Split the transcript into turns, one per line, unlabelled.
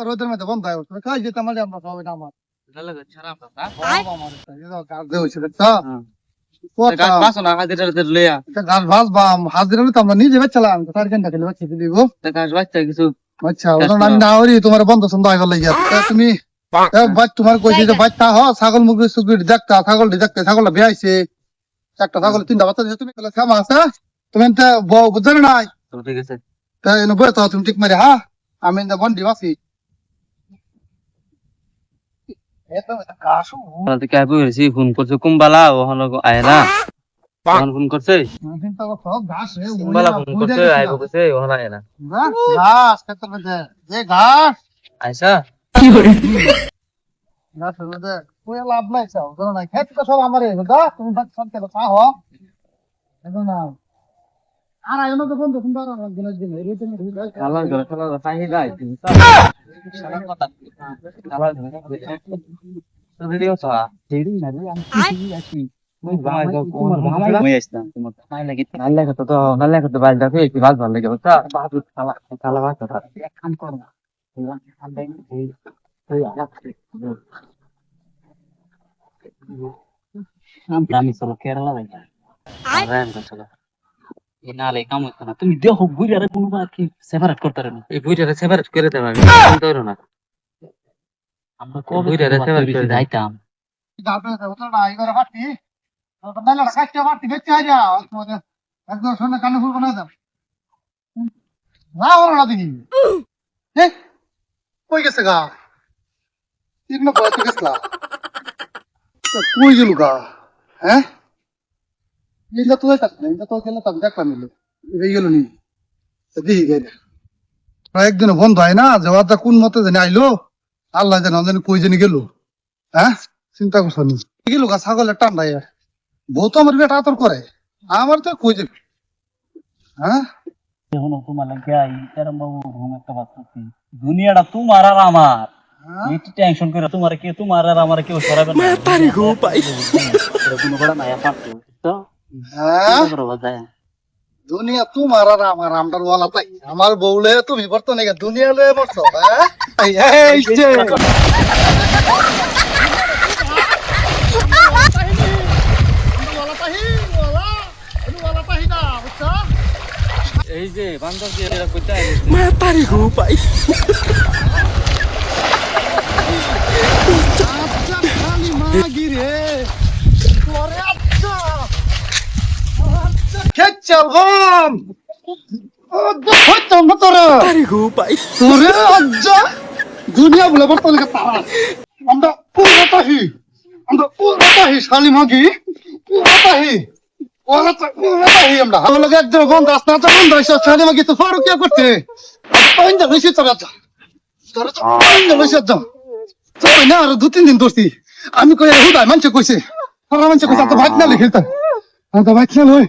রোদের মধ্যে বন্ধ হয়ে উঠছে কাজ যেতে আমার আমরা খাওয়াই না আমার গাছ দিয়ে হয়েছে তো গাছ ভাসবাম হাজিরা তো আমরা নিজে বেচালাম তার কেন খেলে বাচ্চা দিব আচ্ছা আমি না হরি তোমার বন্ধ সন্ধ্যা হয়ে গেল তুমি তোমার কইছি যে বাচ্চা হ ছাগল মুরগি সুগি দেখতা ছাগলটি দেখতে ছাগলটা বিয়াইছে একটা ছাগল তিনটা বাচ্চা দিয়েছে তুমি খেলে খামা আছে তুমি বুঝছো নাই
ঠিক আছে
তাই বই তো তুমি ঠিক মারে হ্যাঁ আমি বন্ডি বাসি
ফোন করছে কুম্বালা ওখানে আয় না ফোন করছে কুম্বালা ফোন করছে আইব কইছে ওখানে আয় না
ঘাস খেতে মধ্যে যে ঘাস
আইসা
ঘাসের মধ্যে কোই লাভ নাই চাও জানো না খেত তো সব আমারে দা তুমি বাচ্চা সব খেলো চাও এখন না আর আইনো তো বন্ধ সুন্দর দিনের দিন এই রেতে
খালা গলা খালা পানি দাই সারা কথা খালা তো ভিডিও সা দেরি না রে আমি কি আছি মই ভাই মই আসতাম তোমার নাই লাগে তো বাল দাও কি ভালো লাগে ওটা বাদ খালা খালা ভাত এক কাম কর না আমি চলো কেরালা যাই চলো নালে কাম হচ্ছে না তুমি দেখো বুড়িয়ারে কোনো কি সেপারেট করতে পারে না এই বুড়িয়ারে সেপারেট করে দেব আমি ধরো না আমরা কবে বুড়িয়ারে সেপারেট করে যাইতাম
গাবে ওটা না এবারে ফাটি ওটা নালা কাটতে ফাটি বেঁচে আইয়া একদম শুনে কানে ফুল বানাই দাও না ওরা না দেখি হে কই গেছে গা তিন না কত গেছলা কই গেল গা হ্যাঁ এটা তো এটা তো খেলে তবে দেখলাম এই গেল নি দেখি গেল একদিন বন্ধ হয় না যাওয়াটা কোন মতে জানি আইলো আল্লাহ জানি কই জানি গেল হ্যাঁ চিন্তা করছো নি গেল গা ছাগলের টান্ডা বউ তো আমার বেটা আতর করে আমার তো কই যাবে হ্যাঁ
এখন তোমার লাগে আই এরম বাবু ঘুম একটা বাচ্চাছি দুনিয়াটা তোমার আর আমার একটু টেনশন করে তোমার কি তোমার আর আমার কেউ সরাবে না তারি গো পাই কোনো বড় মায়া পাচ্ছো তো
হ্যাঁ দুনিয়া তোমার আর আমার আমদার ওয়ালা তাই আমার বউলে তুমি বর্তমানে দুনিয়া লয়ে বসছো হ্যাঁ এই যে
এই যে বান্দর দিয়ে এরা কইতা
মা তারি গো পাই
আচ্ছা খালি মাগি রে তোরে আচ্ছা খেচাল গম ও দেখো তো তোরে
তারি গো পাই
তোরে আচ্ছা দুনিয়া বলে বর্তমানে তারা আমরা পুরোটাহি শালি মাগি পুরোটাহি আমরা আমরা একদম বন্ধ রাস্তা বন্ধ হয়েছে শালি মাগি তো ফারুক কে করতে পয়েন্ট বেশি তোরা তোরা পয়েন্ট বেশি একদম তুই না আর 2-3 দিন ধরছি আমি কই হুদাই মানুষ কইছে সারা মানুষ কইছে তো ভাত না লিখিতা আমি তো ভাত না লই